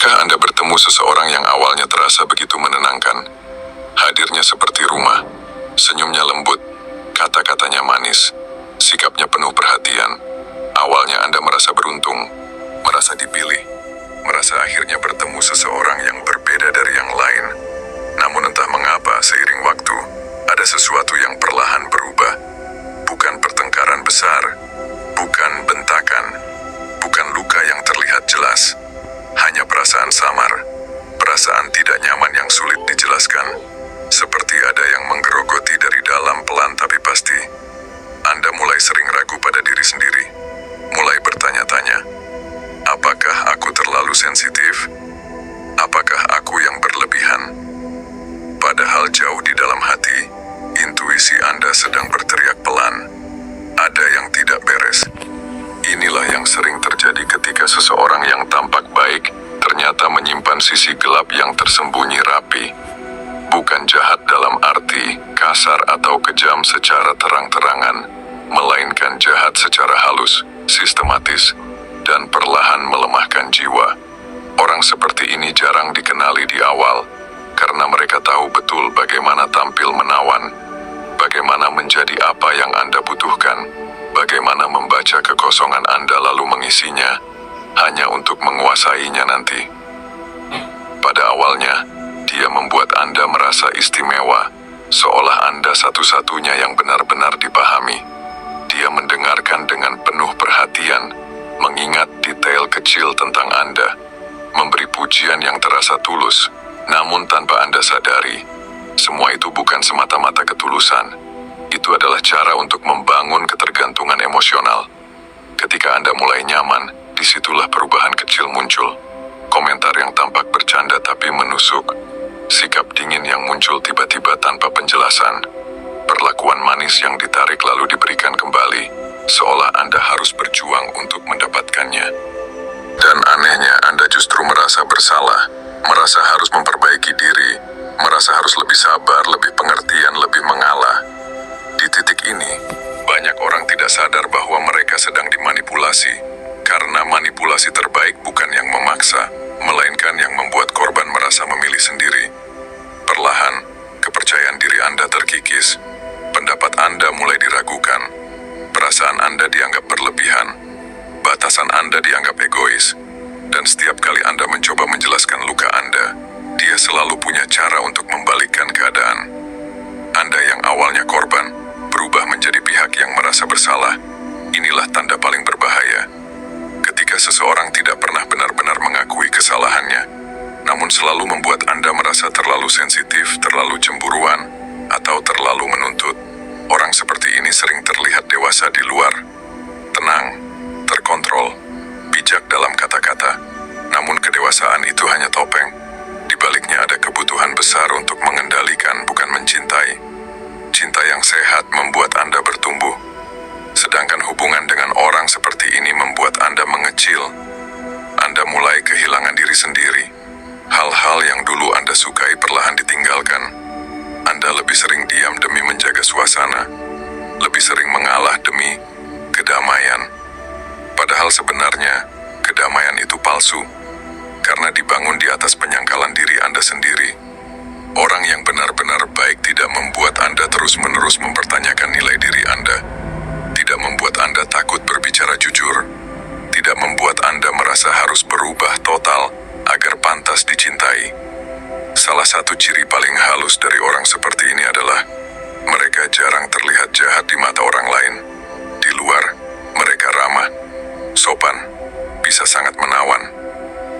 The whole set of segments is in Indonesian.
Pernahkah Anda bertemu seseorang yang awalnya terasa begitu menenangkan? Hadirnya seperti rumah, senyumnya lembut, kata-katanya manis, sikapnya penuh perhatian. Awalnya Anda merasa beruntung, merasa dipilih, merasa akhirnya bertemu seseorang yang berbeda dari yang lain. Namun entah mengapa seiring waktu, ada sesuatu yang perlahan berubah. Bukan pertengkaran besar, bukan bentakan, bukan luka yang terlihat jelas. Hanya perasaan samar, perasaan tidak nyaman yang sulit dijelaskan. Seperti ada yang menggerogoti dari dalam pelan tapi pasti. Anda mulai sering ragu pada diri sendiri. Mulai bertanya-tanya, apakah aku terlalu sensitif? Apakah aku yang berlebihan? Padahal jauh di dalam hati, intuisi Anda sedang berteriak pelan. Ada yang tidak beres. Inilah yang sering terjadi ketika seseorang yang tampak baik ternyata menyimpan sisi gelap yang tersembunyi rapi. Bukan jahat dalam arti kasar atau kejam secara terang-terangan, melainkan jahat secara halus, sistematis, dan perlahan melemahkan jiwa. Orang seperti ini jarang dikenali di awal, karena mereka tahu betul bagaimana tampil menawan, bagaimana menjadi apa yang Anda butuhkan, bagaimana membaca kekosongan Anda lalu mengisinya, hanya untuk menguasainya nanti. Pada awalnya, dia membuat Anda merasa istimewa, seolah Anda satu-satunya yang benar-benar dipahami. Dia mendengarkan dengan penuh perhatian, mengingat detail kecil tentang Anda, memberi pujian yang terasa tulus, namun tanpa Anda sadari, semua itu bukan semata-mata ketulusan. Itu adalah cara untuk membangun ketergantungan emosional. Ketika Anda mulai nyaman, disitulah perubahan kecil muncul. Komentar yang tampak bercanda tapi menusuk, sikap dingin yang muncul tiba-tiba tanpa penjelasan, perlakuan manis yang ditarik lalu diberikan kembali, seolah Anda harus berjuang untuk mendapatkannya. Dan anehnya, Anda justru merasa bersalah, merasa harus memperbaiki diri, merasa harus lebih sabar, lebih pengertian, lebih mengalah. Di titik ini, banyak orang tidak sadar bahwa mereka sedang dimanipulasi, karena manipulasi terbaik bukan yang memaksa, melainkan yang membuat korban merasa memilih sendiri. Perlahan, kepercayaan diri Anda terkikis, pendapat Anda mulai diragukan, perasaan Anda dianggap berlebihan, batasan Anda dianggap egois, dan setiap kali Anda mencoba menjelaskan luka Anda, dia selalu punya cara untuk membalikkan keadaan. Anda yang awalnya korban, berubah menjadi pihak yang merasa bersalah. Inilah tanda paling berbahaya. Ketika seseorang tidak pernah benar-benar mengakui kesalahannya, namun selalu membuat Anda merasa terlalu sensitif, terlalu cemburuan, atau terlalu menuntut. Orang seperti ini sering terlihat dewasa di luar, tenang, terkontrol, bijak dalam kata-kata. Namun kedewasaan itu hanya topeng. Di baliknya ada kebutuhan besar untuk mengendalikan, bukan mencintai. Cinta yang sehat membuat Anda bertumbuh, sedangkan hubungan dengan orang seperti ini membuat Anda mengecil. Anda mulai kehilangan diri sendiri. Hal-hal yang dulu Anda sukai perlahan ditinggalkan. Anda lebih sering diam demi menjaga suasana, lebih sering mengalah demi kedamaian. Padahal sebenarnya, kedamaian itu palsu, karena dibangun di atas penyangkalan diri Anda sendiri. Orang yang benar-benar baik tidak membuat Anda terus-menerus mempertanyakan nilai diri Anda, tidak membuat Anda takut berbicara jujur, tidak membuat Anda merasa harus berubah total agar pantas dicintai. Salah satu ciri paling halus dari orang seperti ini adalah mereka jarang terlihat jahat di mata orang lain. Di luar, mereka ramah, sopan, bisa sangat menawan.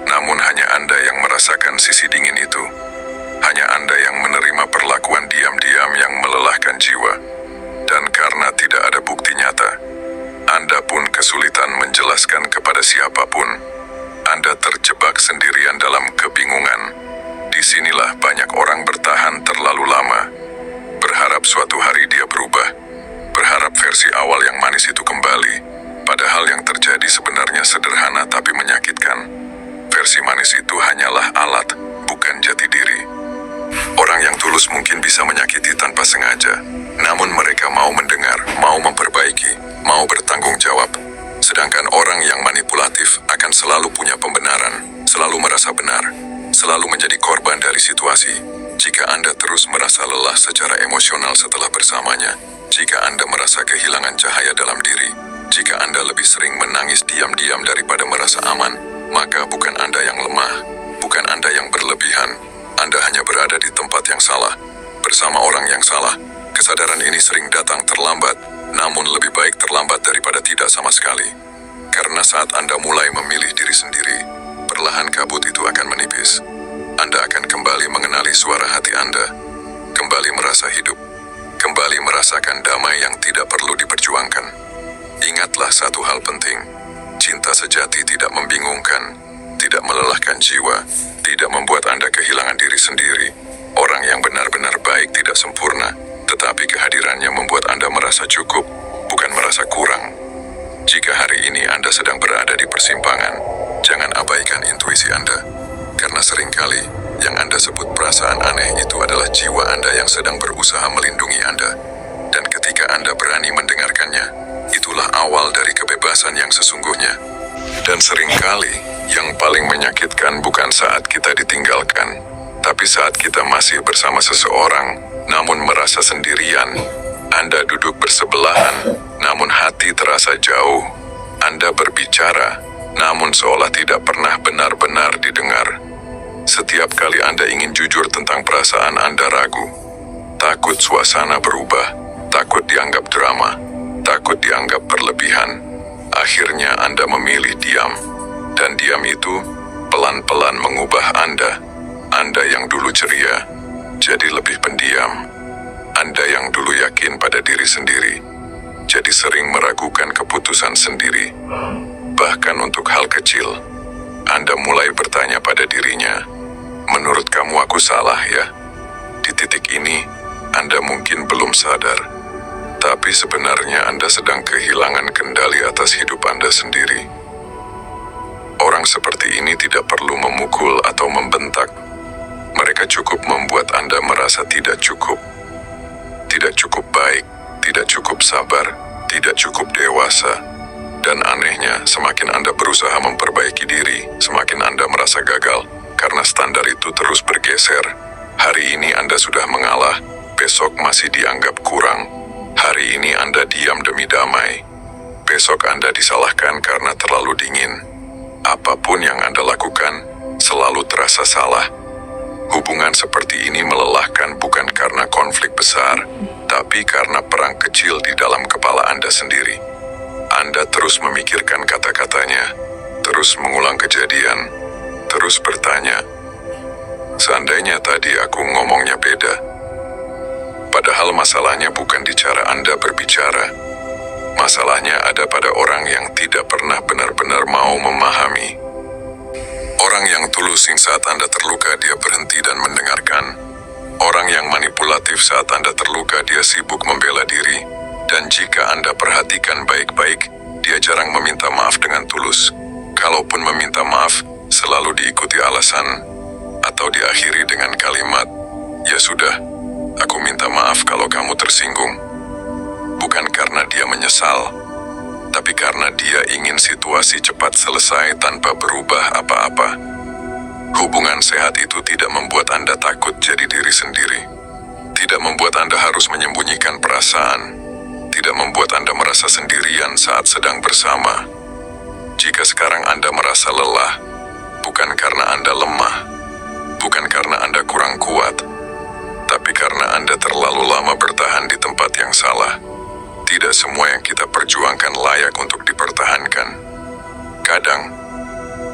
Namun hanya Anda yang merasakan sisi dingin itu. Hanya Anda yang menerima perlakuan diam-diam yang melelahkan jiwa. Dan karena tidak ada bukti nyata, Anda pun kesulitan menjelaskan kepada siapapun. Anda terjebak sendirian dalam kebingungan. Disinilah banyak orang bertahan terlalu lama, berharap suatu hari dia berubah, berharap versi awal yang manis itu kembali, padahal yang terjadi sebenarnya sederhana tapi menyakitkan. Versi manis itu hanyalah alat, bukan jati diri. Orang yang tulus mungkin bisa menyakiti tanpa sengaja, namun mereka mau mendengar, mau memperbaiki, mau bertanggung jawab. Sedangkan orang yang manipulatif akan selalu punya pembenaran, selalu merasa benar, selalu menjadi korban dari situasi. Jika Anda terus merasa lelah secara emosional setelah bersamanya, jika Anda merasa kehilangan cahaya dalam diri, jika Anda lebih sering menangis diam-diam daripada merasa aman, maka bukan Anda yang lemah, bukan Anda yang berlebihan. Anda hanya berada di tempat yang salah, bersama orang yang salah. Kesadaran ini sering datang terlambat, namun lebih baik terlambat daripada tidak sama sekali. Karena saat Anda mulai memilih diri sendiri, perlahan kabut itu akan menipis. Anda akan kembali mengenali suara hati Anda, kembali merasa hidup, kembali merasakan damai yang tidak perlu diperjuangkan. Ingatlah satu hal penting, cinta sejati tidak membingungkan, tidak melelahkan jiwa, tidak membuat Anda kehilangan diri sendiri. Orang yang benar-benar baik tidak sempurna, tetapi kehadirannya membuat Anda merasa cukup, bukan merasa kurang. Jika hari ini Anda sedang berada di persimpangan, jangan abaikan intuisi Anda, karena seringkali yang Anda sebut perasaan aneh itu adalah jiwa Anda yang sedang berusaha melindungi Anda. Dan ketika Anda berani mendengarkannya, itulah awal dari kebebasan yang sesungguhnya. Dan seringkali yang paling menyakitkan bukan saat kita ditinggalkan, tapi saat kita masih bersama seseorang, namun merasa sendirian. Anda duduk bersebelahan, namun hati terasa jauh. Anda berbicara, namun seolah tidak pernah benar-benar didengar. Setiap kali Anda ingin jujur tentang perasaan Anda ragu, takut suasana berubah, takut dianggap drama, takut dianggap berlebihan. Akhirnya Anda memilih diam, dan diam itu pelan-pelan mengubah Anda. Anda yang dulu ceria, jadi lebih pendiam. Anda yang dulu yakin pada diri sendiri, jadi sering meragukan keputusan sendiri. Bahkan untuk hal kecil, Anda mulai bertanya pada dirinya, menurut kamu aku salah ya? Di titik ini, Anda mungkin belum sadar, tapi sebenarnya Anda sedang kehilangan kendali atas hidup Anda sendiri. Orang seperti ini tidak perlu memukul atau membentak. Mereka cukup membuat Anda merasa tidak cukup baik, tidak cukup sabar, tidak cukup dewasa. Dan anehnya, semakin Anda berusaha memperbaiki diri, semakin Anda merasa gagal, karena standar itu terus bergeser. Hari ini Anda sudah mengalah, besok masih dianggap kurang. Hari ini Anda diam demi damai, besok Anda disalahkan karena terlalu dingin. Apapun yang Anda lakukan, selalu terasa salah. Hubungan seperti ini melelahkan bukan karena konflik besar, tapi karena perang kecil di dalam kepala Anda sendiri. Anda terus memikirkan kata-katanya, terus mengulang kejadian, terus bertanya, seandainya tadi aku ngomongnya beda. Padahal masalahnya bukan di cara Anda berbicara. Masalahnya ada pada orang yang tidak pernah benar-benar mau memahami. Orang yang tulus saat Anda terluka, dia berhenti dan mendengarkan. Orang yang manipulatif saat Anda terluka, dia sibuk membela diri. Dan jika Anda perhatikan baik-baik, dia jarang meminta maaf dengan tulus. Kalaupun meminta maaf, selalu diikuti alasan atau diakhiri dengan kalimat, "Ya sudah, aku minta maaf kalau kamu tersinggung." Bukan karena dia menyesal, tapi karena dia ingin situasi cepat selesai tanpa berubah apa-apa. Hubungan sehat itu tidak membuat Anda takut jadi diri sendiri. Tidak membuat Anda harus menyembunyikan perasaan. Tidak membuat Anda merasa sendirian saat sedang bersama. Jika sekarang Anda merasa lelah, bukan karena Anda lemah, bukan karena Anda kurang kuat, tapi karena Anda terlalu lama bertahan di tempat yang salah. Tidak semua yang kita perjuangkan layak untuk dipertahankan. Kadang,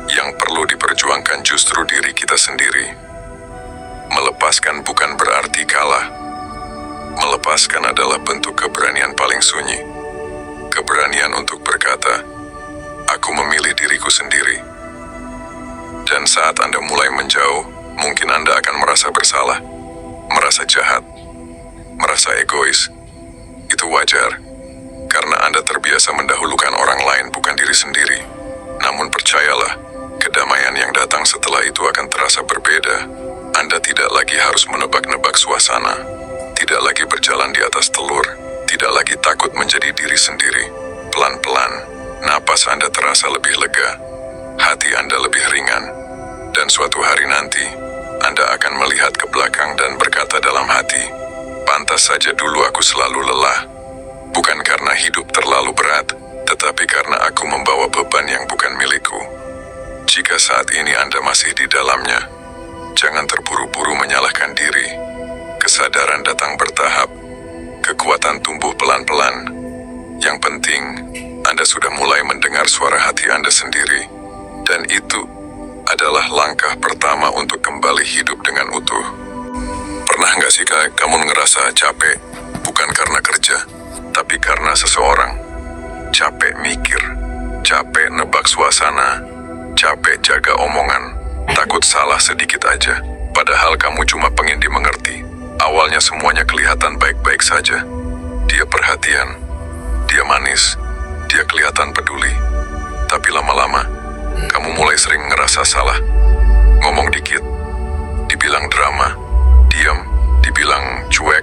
yang perlu diperjuangkan justru diri kita sendiri. Melepaskan bukan berarti kalah. Melepaskan adalah bentuk keberanian paling sunyi. Keberanian untuk berkata, aku memilih diriku sendiri. Dan saat Anda mulai menjauh, mungkin Anda akan merasa bersalah, merasa jahat, merasa egois. Itu wajar, karena Anda terbiasa mendahulukan orang lain, bukan diri sendiri. Namun percayalah, kedamaian yang datang setelah itu akan terasa berbeda. Anda tidak lagi harus menebak-nebak suasana, tidak lagi berjalan di atas telur, tidak lagi takut menjadi diri sendiri. Pelan-pelan, napas Anda terasa lebih lega, hati Anda lebih ringan, suatu hari nanti, Anda akan melihat ke belakang dan berkata dalam hati, pantas saja dulu aku selalu lelah. Bukan karena hidup terlalu berat, tetapi karena aku membawa beban yang bukan milikku. Jika saat ini Anda masih di dalamnya, jangan terburu-buru menyalahkan diri. Kesadaran datang bertahap, kekuatan tumbuh pelan-pelan. Yang penting, Anda sudah mulai mendengar suara hati Anda sendiri, dan itu adalah langkah pertama untuk kembali hidup dengan utuh. Pernah nggak sih kamu ngerasa capek, bukan karena kerja, tapi karena seseorang? Capek mikir, capek nebak suasana, capek jaga omongan, takut salah sedikit aja, padahal kamu cuma pengen dimengerti. Awalnya semuanya kelihatan baik-baik saja. Dia perhatian, dia manis, dia kelihatan peduli. Tapi lama-lama, kamu mulai sering ngerasa salah. Ngomong dikit, dibilang drama, diam, dibilang cuek,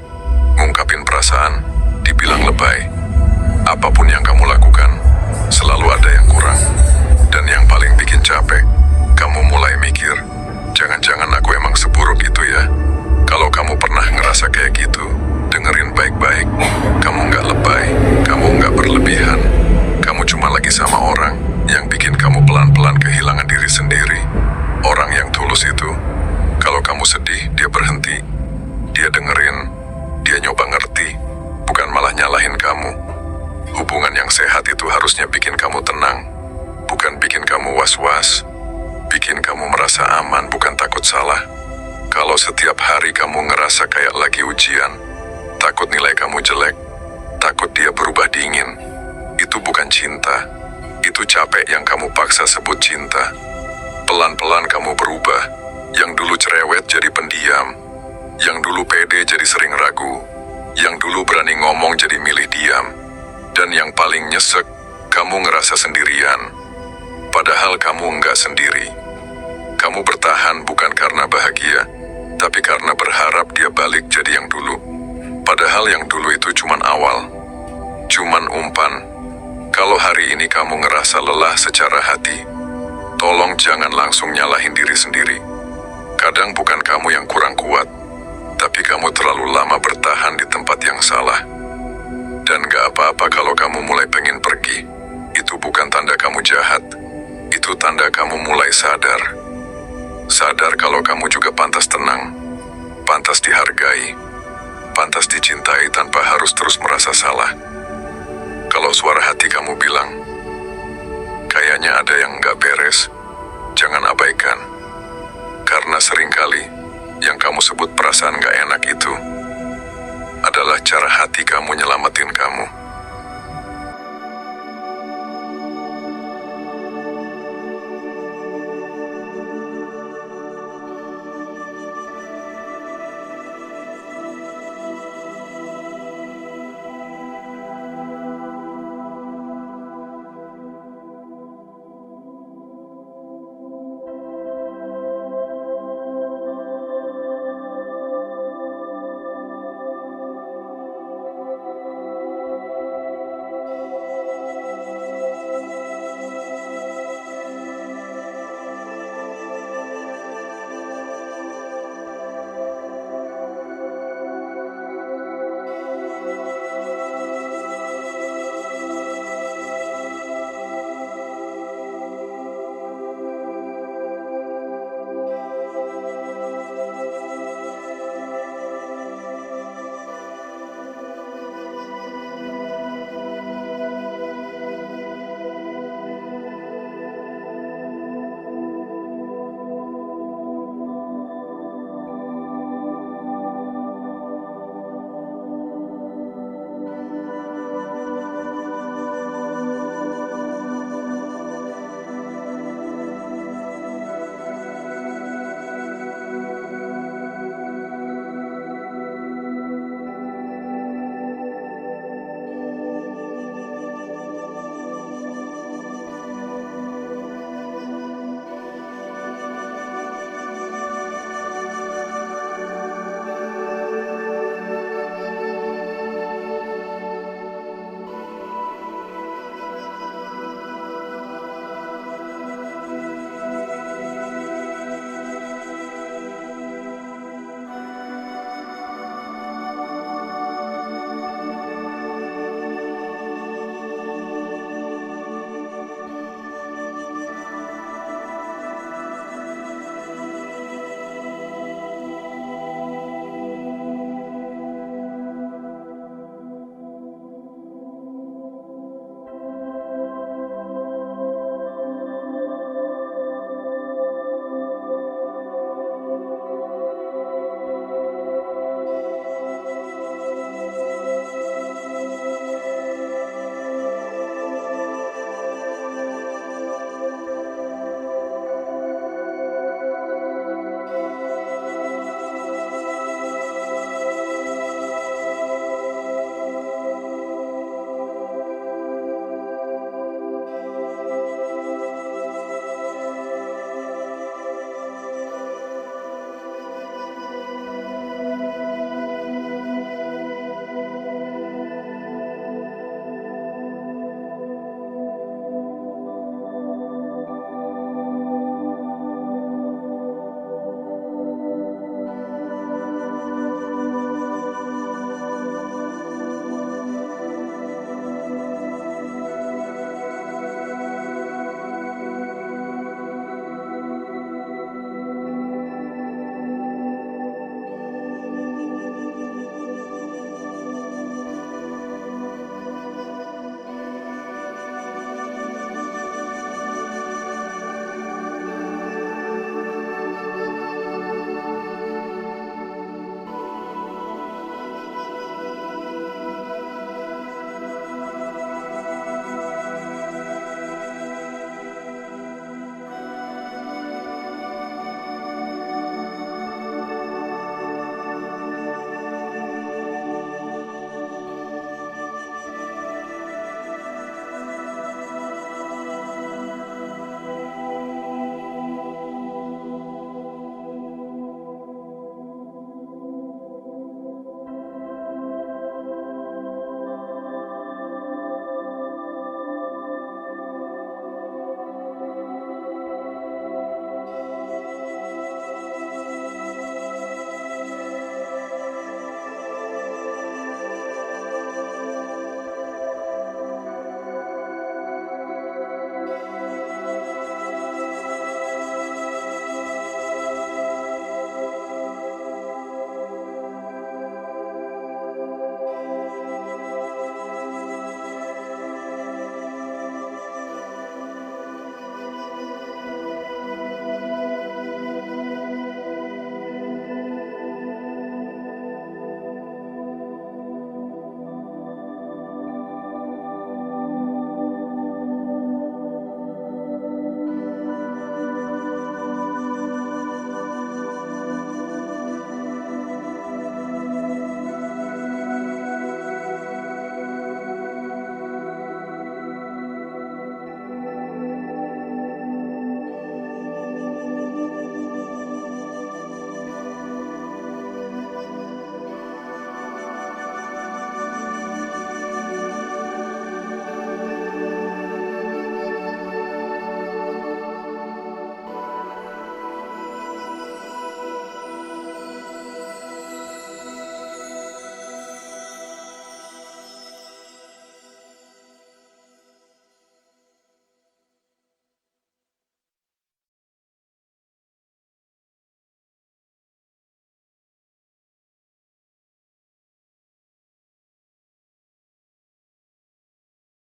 ngungkapin perasaan, dibilang lebay. Apapun yang kamu lakukan, selalu ada yang kurang. Dan yang paling bikin capek, kamu mulai mikir, jangan-jangan aku emang seburuk itu ya. Kalau kamu pernah ngerasa kayak gitu, dengerin baik-baik. Kamu nggak lebay, kamu nggak berlebihan. Kamu cuma lagi sama orang yang bikin kamu pelan-pelan kehilangan diri sendiri. Orang yang tulus itu, kalau kamu sedih, dia berhenti. Dia dengerin, dia nyoba ngerti, bukan malah nyalahin kamu. Hubungan yang sehat itu harusnya bikin kamu tenang, bukan bikin kamu was-was. Bikin kamu merasa aman, bukan takut salah. Kalau setiap hari kamu ngerasa kayak lagi ujian, takut nilai kamu jelek, takut dia berubah dingin, itu bukan cinta. Itu capek yang kamu paksa sebut cinta. Pelan-pelan kamu berubah. Yang dulu cerewet jadi pendiam. Yang dulu pede jadi sering ragu. Yang dulu berani ngomong jadi milih diam. Dan yang paling nyesek, kamu ngerasa sendirian. Padahal kamu nggak sendiri. Kamu bertahan bukan karena bahagia, tapi karena berharap dia balik jadi yang dulu. Padahal yang dulu itu cuman awal. Cuman umpan. Kalau hari ini kamu ngerasa lelah secara hati, tolong jangan langsung nyalahin diri sendiri. Kadang bukan kamu yang kurang kuat, tapi kamu terlalu lama bertahan di tempat yang salah. Dan gak apa-apa kalau kamu mulai pengen pergi. Itu bukan tanda kamu jahat. Itu tanda kamu mulai sadar. Sadar kalau kamu juga pantas tenang, pantas dihargai, pantas dicintai tanpa harus terus merasa salah. Kalau suara hati kamu bilang, kayaknya ada yang gak beres, jangan abaikan. Karena seringkali yang kamu sebut perasaan gak enak itu adalah cara hati kamu nyelamatin kamu.